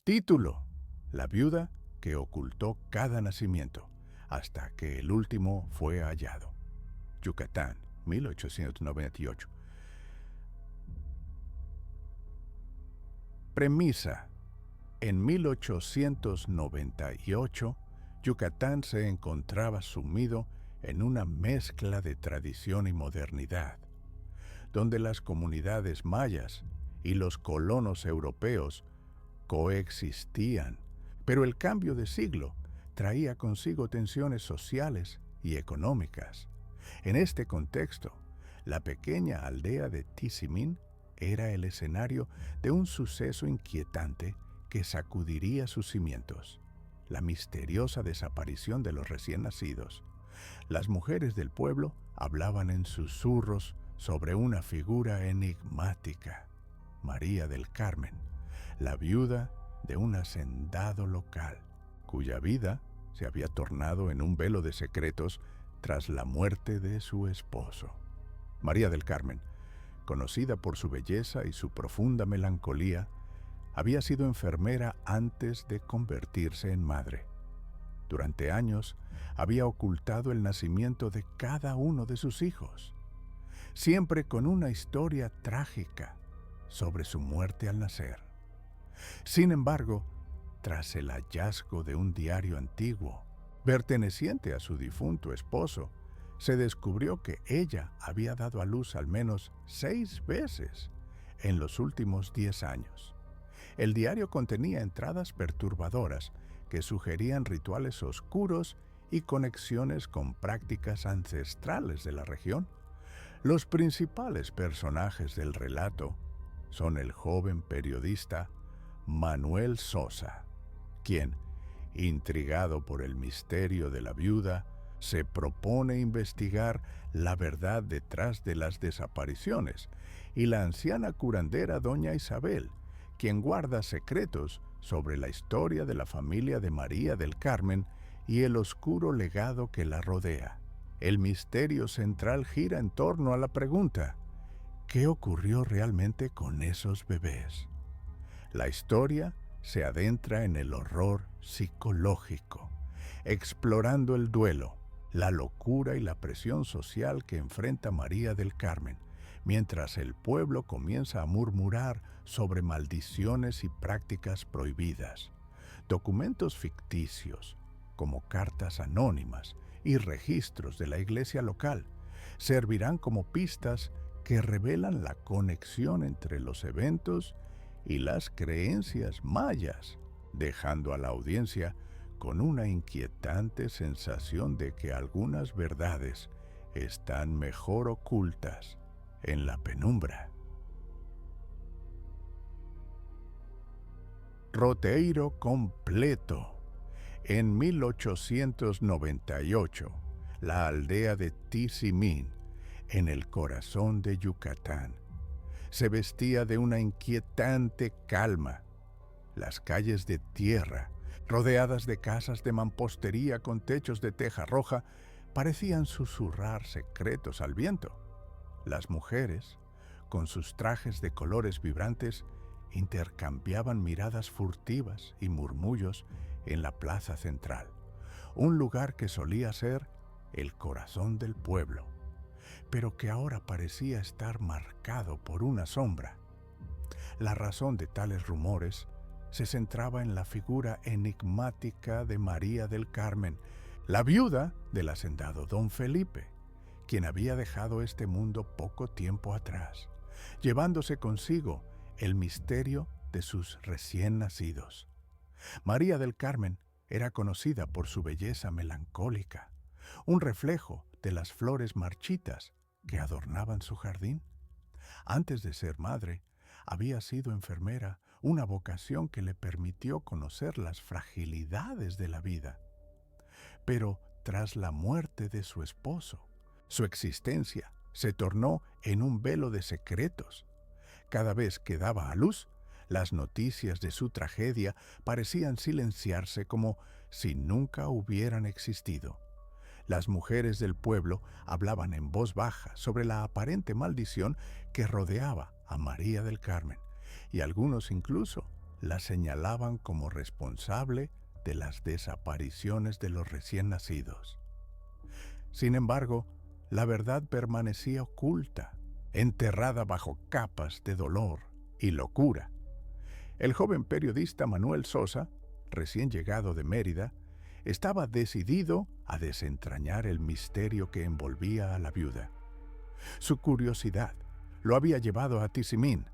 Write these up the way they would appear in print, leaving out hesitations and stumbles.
Título: La viuda que ocultó cada nacimiento hasta que el último fue hallado. Yucatán, 1898. Premisa: en 1898, Yucatán se encontraba sumido en una mezcla de tradición y modernidad, donde las comunidades mayas y los colonos europeos coexistían, pero el cambio de siglo traía consigo tensiones sociales y económicas. En este contexto, la pequeña aldea de Tizimín era el escenario de un suceso inquietante que sacudiría sus cimientos: la misteriosa desaparición de los recién nacidos. Las mujeres del pueblo hablaban en susurros sobre una figura enigmática: María del Carmen, la viuda de un hacendado local, cuya vida se había tornado en un velo de secretos tras la muerte de su esposo. María del Carmen, conocida por su belleza y su profunda melancolía, había sido enfermera antes de convertirse en madre. Durante años había ocultado el nacimiento de cada uno de sus hijos, siempre con una historia trágica sobre su muerte al nacer. Sin embargo, tras el hallazgo de un diario antiguo, perteneciente a su difunto esposo, se descubrió que ella había dado a luz al menos 6 veces en los últimos 10 años. El diario contenía entradas perturbadoras que sugerían rituales oscuros y conexiones con prácticas ancestrales de la región. Los principales personajes del relato son el joven periodista Manuel Sosa, quien, intrigado por el misterio de la viuda, se propone investigar la verdad detrás de las desapariciones, y la anciana curandera doña Isabel, quien guarda secretos sobre la historia de la familia de María del Carmen y el oscuro legado que la rodea. El misterio central gira en torno a la pregunta: ¿qué ocurrió realmente con esos bebés? La historia se adentra en el horror psicológico, explorando el duelo, la locura y la presión social que enfrenta María del Carmen, mientras el pueblo comienza a murmurar sobre maldiciones y prácticas prohibidas. Documentos ficticios, como cartas anónimas y registros de la iglesia local, servirán como pistas que revelan la conexión entre los eventos y las creencias mayas, dejando a la audiencia con una inquietante sensación de que algunas verdades están mejor ocultas en la penumbra. Roteiro completo. En 1898, la aldea de Tizimín, en el corazón de Yucatán, se vestía de una inquietante calma. Las calles de tierra, rodeadas de casas de mampostería con techos de teja roja, parecían susurrar secretos al viento. Las mujeres, con sus trajes de colores vibrantes, intercambiaban miradas furtivas y murmullos en la plaza central, un lugar que solía ser el corazón del pueblo, pero que ahora parecía estar marcado por una sombra. La razón de tales rumores se centraba en la figura enigmática de María del Carmen, la viuda del hacendado don Felipe, quien había dejado este mundo poco tiempo atrás, llevándose consigo el misterio de sus recién nacidos. María del Carmen era conocida por su belleza melancólica, un reflejo de las flores marchitas que adornaban su jardín. Antes de ser madre, había sido enfermera, una vocación que le permitió conocer las fragilidades de la vida. Pero tras la muerte de su esposo, su existencia se tornó en un velo de secretos. Cada vez que daba a luz, las noticias de su tragedia parecían silenciarse como si nunca hubieran existido. Las mujeres del pueblo hablaban en voz baja sobre la aparente maldición que rodeaba a María del Carmen, y algunos incluso la señalaban como responsable de las desapariciones de los recién nacidos. Sin embargo, la verdad permanecía oculta, enterrada bajo capas de dolor y locura. El joven periodista Manuel Sosa, recién llegado de Mérida, estaba decidido a desentrañar el misterio que envolvía a la viuda. Su curiosidad lo había llevado a Tizimín,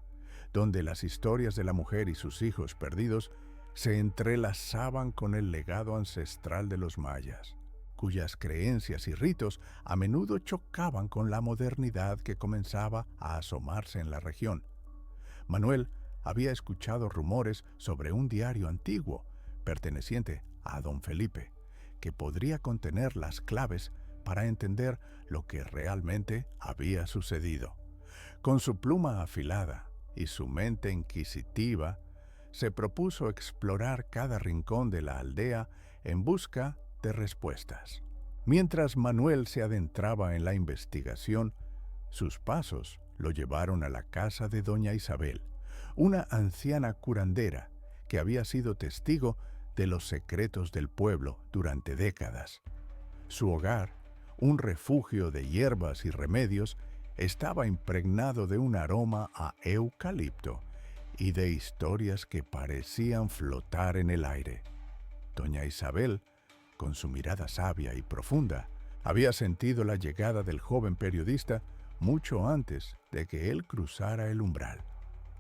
donde las historias de la mujer y sus hijos perdidos se entrelazaban con el legado ancestral de los mayas, cuyas creencias y ritos a menudo chocaban con la modernidad que comenzaba a asomarse en la región. Manuel había escuchado rumores sobre un diario antiguo, perteneciente a don Felipe, que podría contener las claves para entender lo que realmente había sucedido. Con su pluma afilada y su mente inquisitiva, se propuso explorar cada rincón de la aldea en busca de respuestas. Mientras Manuel se adentraba en la investigación, sus pasos lo llevaron a la casa de doña Isabel, una anciana curandera que había sido testigo de los secretos del pueblo durante décadas. Su hogar, un refugio de hierbas y remedios, estaba impregnado de un aroma a eucalipto y de historias que parecían flotar en el aire. Doña Isabel, con su mirada sabia y profunda, había sentido la llegada del joven periodista mucho antes de que él cruzara el umbral.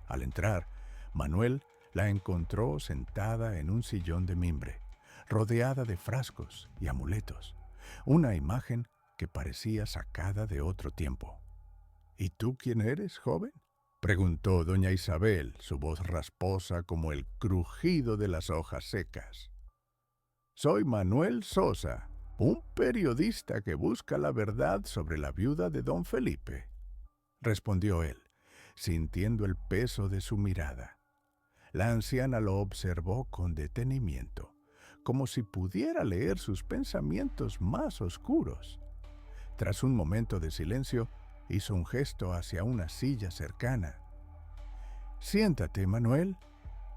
Al entrar, Manuel la encontró sentada en un sillón de mimbre, rodeada de frascos y amuletos, una imagen que parecía sacada de otro tiempo. ¿Y tú quién eres, joven?, preguntó doña Isabel, su voz rasposa como el crujido de las hojas secas. Soy Manuel Sosa, un periodista que busca la verdad sobre la viuda de don Felipe, respondió él, sintiendo el peso de su mirada. La anciana lo observó con detenimiento, como si pudiera leer sus pensamientos más oscuros. Tras un momento de silencio, hizo un gesto hacia una silla cercana. Siéntate, Manuel.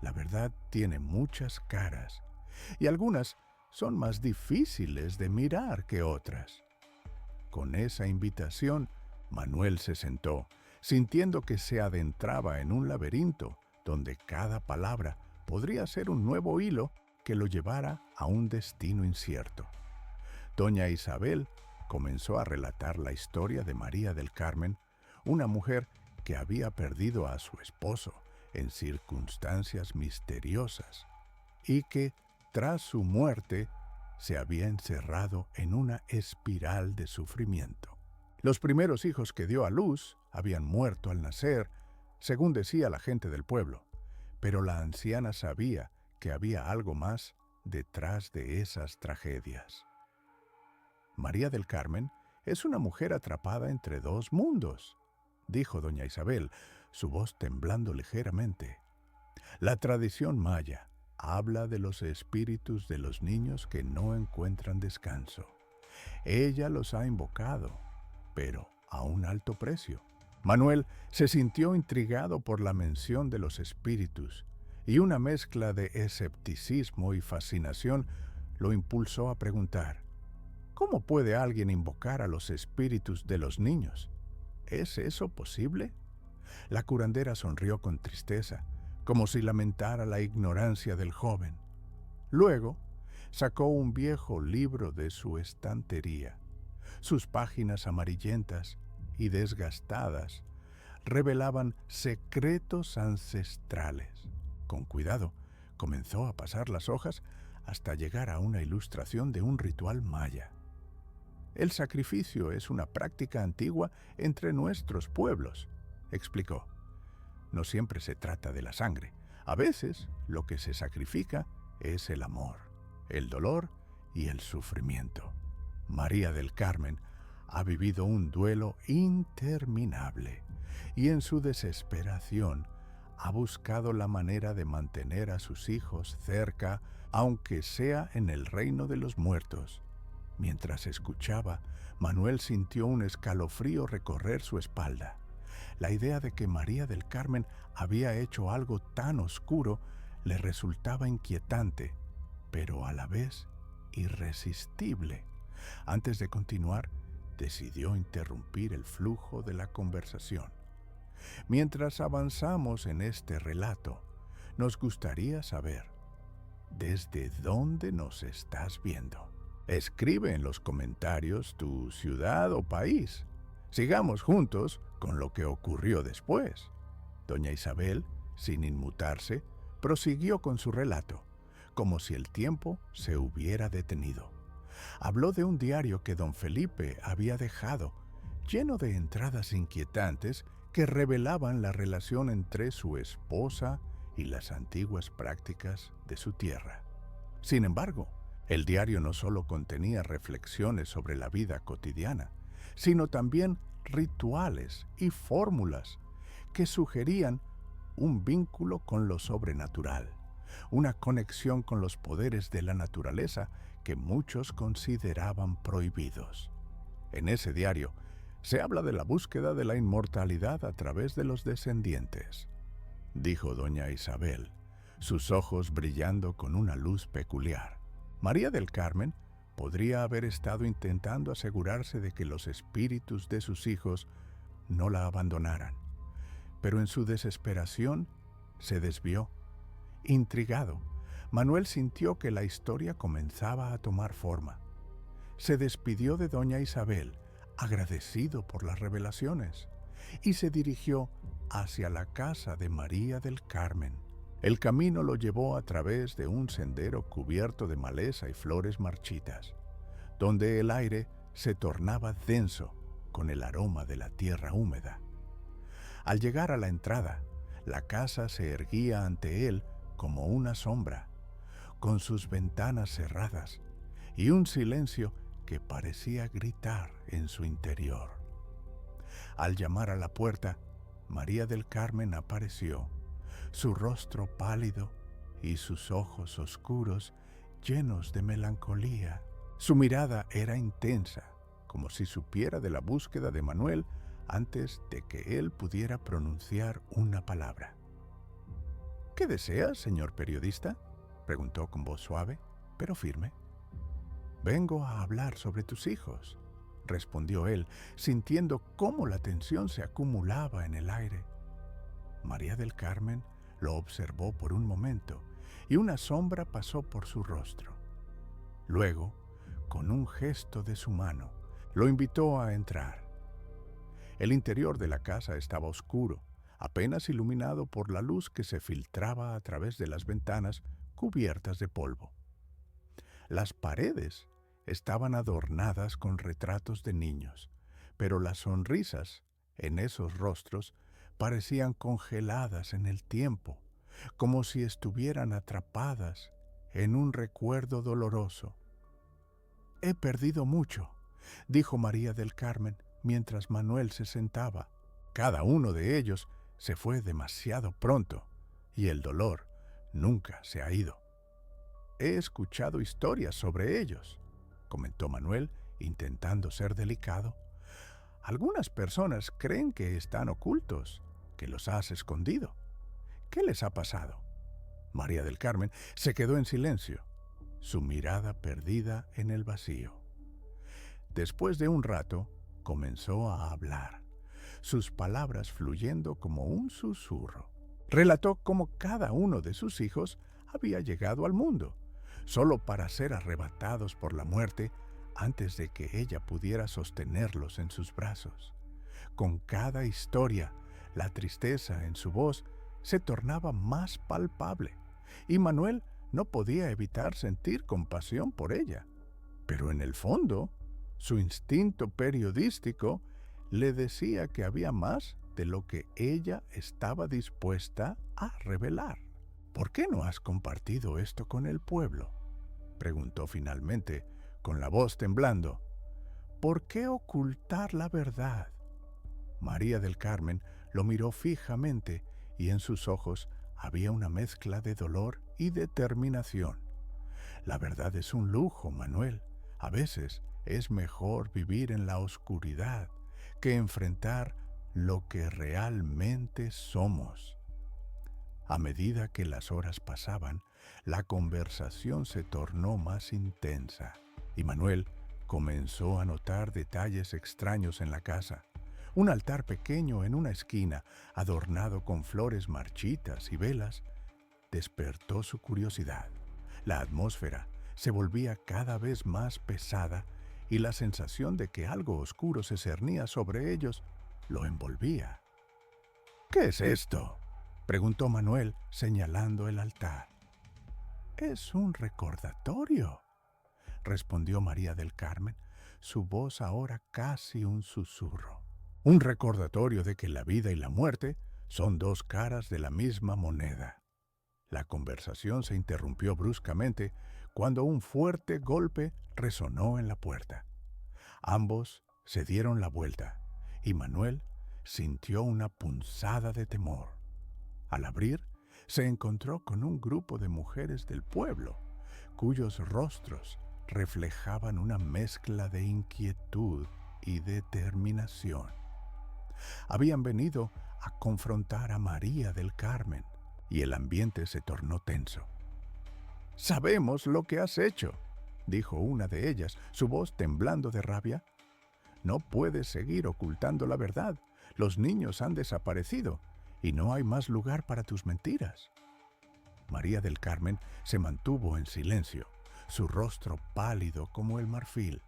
La verdad tiene muchas caras, y algunas son más difíciles de mirar que otras. Con esa invitación, Manuel se sentó, sintiendo que se adentraba en un laberinto donde cada palabra podría ser un nuevo hilo que lo llevara a un destino incierto. Doña Isabel comenzó a relatar la historia de María del Carmen, una mujer que había perdido a su esposo en circunstancias misteriosas y que, tras su muerte, se había encerrado en una espiral de sufrimiento. Los primeros hijos que dio a luz habían muerto al nacer, según decía la gente del pueblo, pero la anciana sabía que había algo más detrás de esas tragedias. María del Carmen es una mujer atrapada entre dos mundos, dijo doña Isabel, su voz temblando ligeramente. La tradición maya habla de los espíritus de los niños que no encuentran descanso. Ella los ha invocado, pero a un alto precio. Manuel se sintió intrigado por la mención de los espíritus, y una mezcla de escepticismo y fascinación lo impulsó a preguntar: ¿cómo puede alguien invocar a los espíritus de los niños? ¿Es eso posible? La curandera sonrió con tristeza, como si lamentara la ignorancia del joven. Luego, sacó un viejo libro de su estantería. Sus páginas amarillentas y desgastadas revelaban secretos ancestrales. Con cuidado, comenzó a pasar las hojas hasta llegar a una ilustración de un ritual maya. El sacrificio es una práctica antigua entre nuestros pueblos, explicó. No siempre se trata de la sangre. A veces, lo que se sacrifica es el amor, el dolor y el sufrimiento. María del Carmen ha vivido un duelo interminable y en su desesperación ha buscado la manera de mantener a sus hijos cerca, aunque sea en el reino de los muertos. Mientras escuchaba, Manuel sintió un escalofrío recorrer su espalda. La idea de que María del Carmen había hecho algo tan oscuro le resultaba inquietante, pero a la vez irresistible. Antes de continuar, decidió interrumpir el flujo de la conversación. Mientras avanzamos en este relato, nos gustaría saber, ¿desde dónde nos estás viendo? Escribe en los comentarios tu ciudad o país. Sigamos juntos con lo que ocurrió después. Doña Isabel, sin inmutarse, prosiguió con su relato, como si el tiempo se hubiera detenido. Habló de un diario que don Felipe había dejado, lleno de entradas inquietantes que revelaban la relación entre su esposa y las antiguas prácticas de su tierra. Sin embargo, el diario no solo contenía reflexiones sobre la vida cotidiana, sino también rituales y fórmulas que sugerían un vínculo con lo sobrenatural, una conexión con los poderes de la naturaleza que muchos consideraban prohibidos. En ese diario se habla de la búsqueda de la inmortalidad a través de los descendientes, dijo doña Isabel, sus ojos brillando con una luz peculiar. María del Carmen podría haber estado intentando asegurarse de que los espíritus de sus hijos no la abandonaran, pero en su desesperación se desvió. Intrigado, Manuel sintió que la historia comenzaba a tomar forma. Se despidió de doña Isabel, agradecido por las revelaciones, y se dirigió hacia la casa de María del Carmen. El camino lo llevó a través de un sendero cubierto de maleza y flores marchitas, donde el aire se tornaba denso con el aroma de la tierra húmeda. Al llegar a la entrada, la casa se erguía ante él como una sombra, con sus ventanas cerradas y un silencio que parecía gritar en su interior. Al llamar a la puerta, María del Carmen apareció, su rostro pálido y sus ojos oscuros llenos de melancolía. Su mirada era intensa, como si supiera de la búsqueda de Manuel antes de que él pudiera pronunciar una palabra. ¿Qué deseas, señor periodista?, preguntó con voz suave, pero firme. Vengo a hablar sobre tus hijos, respondió él, sintiendo cómo la tensión se acumulaba en el aire. María del Carmen lo observó por un momento y una sombra pasó por su rostro. Luego, con un gesto de su mano, lo invitó a entrar. El interior de la casa estaba oscuro, apenas iluminado por la luz que se filtraba a través de las ventanas cubiertas de polvo. Las paredes estaban adornadas con retratos de niños, pero las sonrisas en esos rostros parecían congeladas en el tiempo, como si estuvieran atrapadas en un recuerdo doloroso. He perdido mucho, dijo María del Carmen mientras Manuel se sentaba. Cada uno de ellos se fue demasiado pronto y el dolor nunca se ha ido. He escuchado historias sobre ellos, comentó Manuel, intentando ser delicado. Algunas personas creen que están ocultos, que los has escondido. ¿Qué les ha pasado? María del Carmen se quedó en silencio, su mirada perdida en el vacío. Después de un rato, comenzó a hablar, sus palabras fluyendo como un susurro. Relató cómo cada uno de sus hijos había llegado al mundo, solo para ser arrebatados por la muerte antes de que ella pudiera sostenerlos en sus brazos. Con cada historia, la tristeza en su voz se tornaba más palpable, y Manuel no podía evitar sentir compasión por ella. Pero en el fondo, su instinto periodístico le decía que había más de lo que ella estaba dispuesta a revelar. ¿Por qué no has compartido esto con el pueblo?, preguntó finalmente, con la voz temblando. ¿Por qué ocultar la verdad? María del Carmen lo miró fijamente y en sus ojos había una mezcla de dolor y determinación. La verdad es un lujo, Manuel. A veces es mejor vivir en la oscuridad que enfrentar lo que realmente somos. A medida que las horas pasaban, la conversación se tornó más intensa y Manuel comenzó a notar detalles extraños en la casa. Un altar pequeño en una esquina, adornado con flores marchitas y velas, despertó su curiosidad. La atmósfera se volvía cada vez más pesada y la sensación de que algo oscuro se cernía sobre ellos lo envolvía. ¿Qué es esto?, preguntó Manuel, señalando el altar. Es un recordatorio, respondió María del Carmen, su voz ahora casi un susurro. Un recordatorio de que la vida y la muerte son dos caras de la misma moneda. La conversación se interrumpió bruscamente cuando un fuerte golpe resonó en la puerta. Ambos se dieron la vuelta y Manuel sintió una punzada de temor. Al abrir, se encontró con un grupo de mujeres del pueblo, cuyos rostros reflejaban una mezcla de inquietud y determinación. Habían venido a confrontar a María del Carmen, y el ambiente se tornó tenso. «Sabemos lo que has hecho», dijo una de ellas, su voz temblando de rabia. «No puedes seguir ocultando la verdad. Los niños han desaparecido y no hay más lugar para tus mentiras». María del Carmen se mantuvo en silencio, su rostro pálido como el marfil.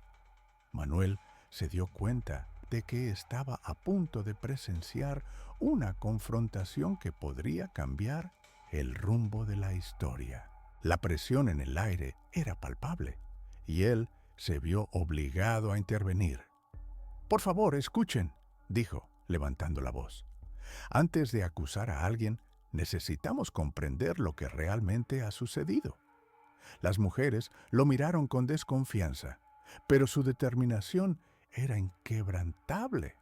Manuel se dio cuenta de que estaba a punto de presenciar una confrontación que podría cambiar el rumbo de la historia. La presión en el aire era palpable y él se vio obligado a intervenir. «Por favor, escuchen», dijo, levantando la voz. «Antes de acusar a alguien, necesitamos comprender lo que realmente ha sucedido». Las mujeres lo miraron con desconfianza, pero su determinación era inquebrantable.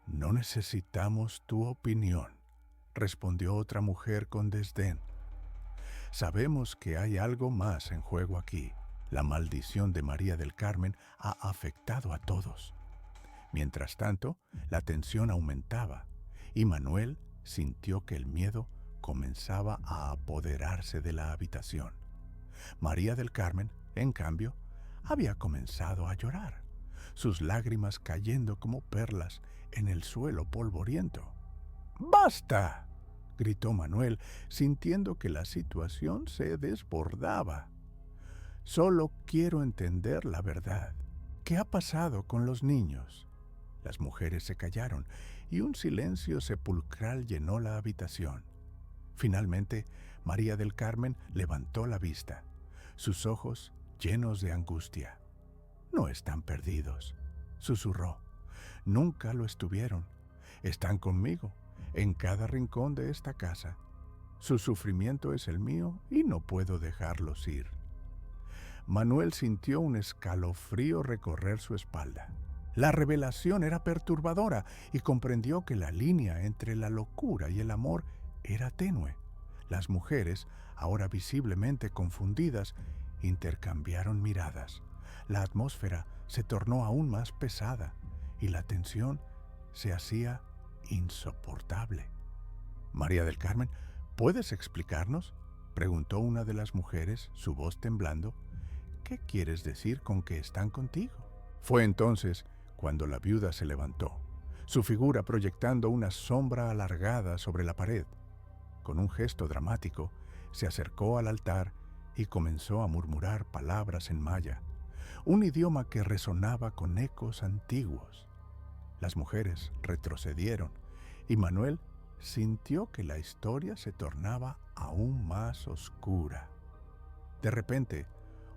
«No necesitamos tu opinión», respondió otra mujer con desdén. «Sabemos que hay algo más en juego aquí. La maldición de María del Carmen ha afectado a todos». Mientras tanto, la tensión aumentaba y Manuel sintió que el miedo comenzaba a apoderarse de la habitación. María del Carmen, en cambio, había comenzado a llorar, sus lágrimas cayendo como perlas en el suelo polvoriento. «¡Basta!», gritó Manuel, sintiendo que la situación se desbordaba. «Solo quiero entender la verdad. ¿Qué ha pasado con los niños?». Las mujeres se callaron y un silencio sepulcral llenó la habitación. Finalmente, María del Carmen levantó la vista, sus ojos llenos de angustia. «No están perdidos», susurró. «Nunca lo estuvieron. Están conmigo, en cada rincón de esta casa. Su sufrimiento es el mío y no puedo dejarlos ir». Manuel sintió un escalofrío recorrer su espalda. La revelación era perturbadora y comprendió que la línea entre la locura y el amor era tenue. Las mujeres, ahora visiblemente confundidas, intercambiaron miradas. La atmósfera se tornó aún más pesada y la tensión se hacía insoportable. «María del Carmen, ¿puedes explicarnos?», preguntó una de las mujeres, su voz temblando. «¿Qué quieres decir con que están contigo?». Fue entonces cuando la viuda se levantó, su figura proyectando una sombra alargada sobre la pared. Con un gesto dramático, se acercó al altar y comenzó a murmurar palabras en maya, un idioma que resonaba con ecos antiguos. Las mujeres retrocedieron y Manuel sintió que la historia se tornaba aún más oscura. De repente,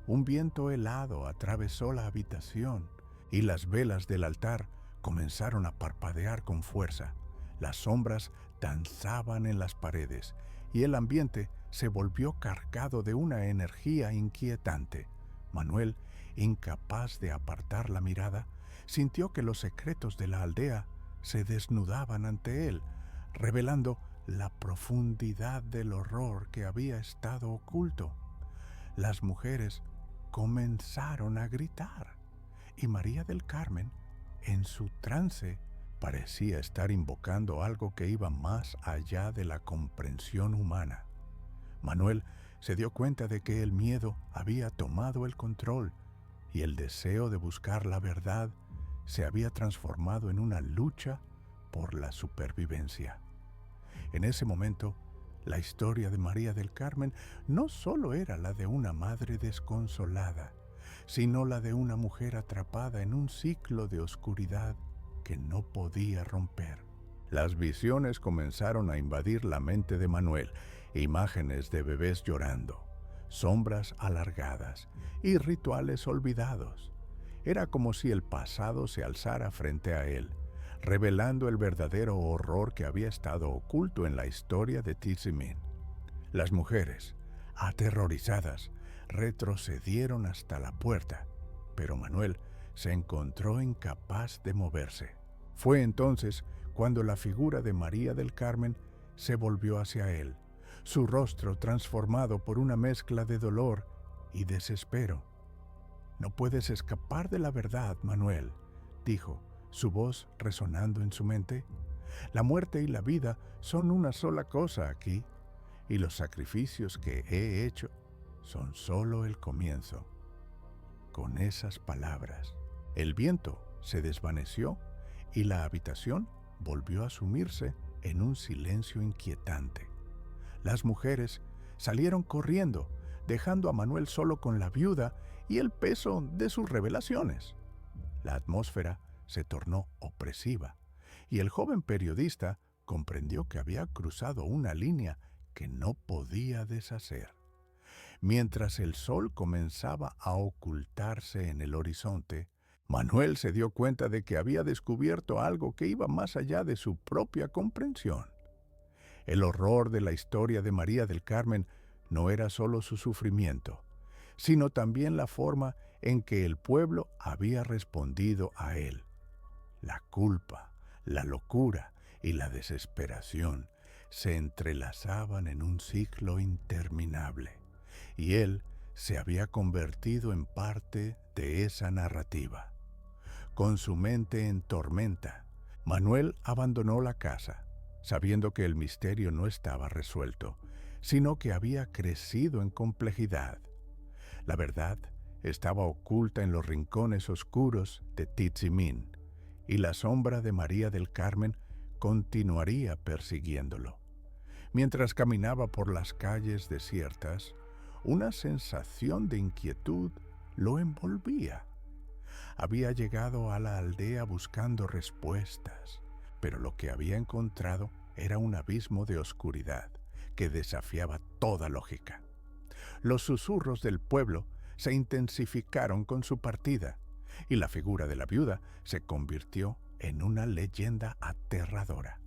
un viento helado atravesó la habitación y las velas del altar comenzaron a parpadear con fuerza. Las sombras danzaban en las paredes y el ambiente se volvió cargado de una energía inquietante. Manuel, incapaz de apartar la mirada, sintió que los secretos de la aldea se desnudaban ante él, revelando la profundidad del horror que había estado oculto. Las mujeres comenzaron a gritar y María del Carmen, en su trance, parecía estar invocando algo que iba más allá de la comprensión humana. Manuel se dio cuenta de que el miedo había tomado el control y el deseo de buscar la verdad se había transformado en una lucha por la supervivencia. En ese momento, la historia de María del Carmen no solo era la de una madre desconsolada, sino la de una mujer atrapada en un ciclo de oscuridad que no podía romper. Las visiones comenzaron a invadir la mente de Manuel, imágenes de bebés llorando, sombras alargadas y rituales olvidados. Era como si el pasado se alzara frente a él, revelando el verdadero horror que había estado oculto en la historia de Tizimín. Las mujeres, aterrorizadas, retrocedieron hasta la puerta, pero Manuel se encontró incapaz de moverse. Fue entonces cuando la figura de María del Carmen se volvió hacia él, su rostro transformado por una mezcla de dolor y desespero. «No puedes escapar de la verdad, Manuel», dijo, su voz resonando en su mente. «La muerte y la vida son una sola cosa aquí, y los sacrificios que he hecho son solo el comienzo». Con esas palabras, el viento se desvaneció y la habitación volvió a sumirse en un silencio inquietante. Las mujeres salieron corriendo, dejando a Manuel solo con la viuda y el peso de sus revelaciones. La atmósfera se tornó opresiva y el joven periodista comprendió que había cruzado una línea que no podía deshacer. Mientras el sol comenzaba a ocultarse en el horizonte, Manuel se dio cuenta de que había descubierto algo que iba más allá de su propia comprensión. El horror de la historia de María del Carmen no era solo su sufrimiento, sino también la forma en que el pueblo había respondido a él. La culpa, la locura y la desesperación se entrelazaban en un ciclo interminable, y él se había convertido en parte de esa narrativa. Con su mente en tormenta, Manuel abandonó la casa, sabiendo que el misterio no estaba resuelto, sino que había crecido en complejidad. La verdad estaba oculta en los rincones oscuros de Tizimín, y la sombra de María del Carmen continuaría persiguiéndolo. Mientras caminaba por las calles desiertas, una sensación de inquietud lo envolvía. Había llegado a la aldea buscando respuestas, pero lo que había encontrado era un abismo de oscuridad que desafiaba toda lógica. Los susurros del pueblo se intensificaron con su partida, y la figura de la viuda se convirtió en una leyenda aterradora.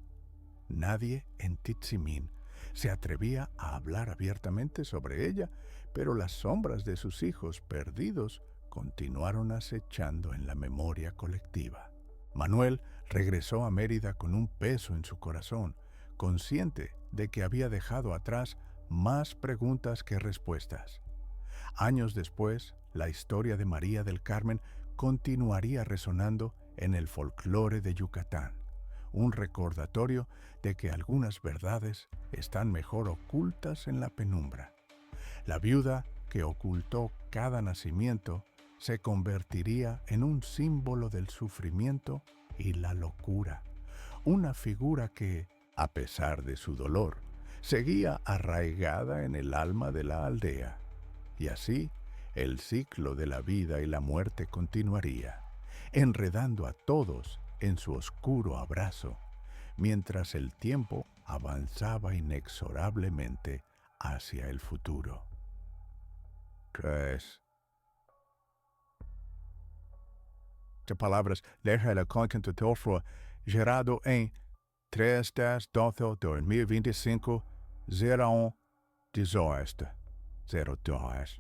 Nadie en Tizimín se atrevía a hablar abiertamente sobre ella, pero las sombras de sus hijos perdidos continuaron acechando en la memoria colectiva. Manuel regresó a Mérida con un peso en su corazón, consciente de que había dejado atrás más preguntas que respuestas. Años después, la historia de María del Carmen continuaría resonando en el folclore de Yucatán, un recordatorio de que algunas verdades están mejor ocultas en la penumbra. La viuda que ocultó cada nacimiento se convertiría en un símbolo del sufrimiento y la locura, una figura que, a pesar de su dolor, seguía arraigada en el alma de la aldea. Y así, el ciclo de la vida y la muerte continuaría, enredando a todos en su oscuro abrazo, mientras el tiempo avanzaba inexorablemente hacia el futuro. 3. De palabras deja el conquistador fue gerado en 3/12/2025, 01/18/02.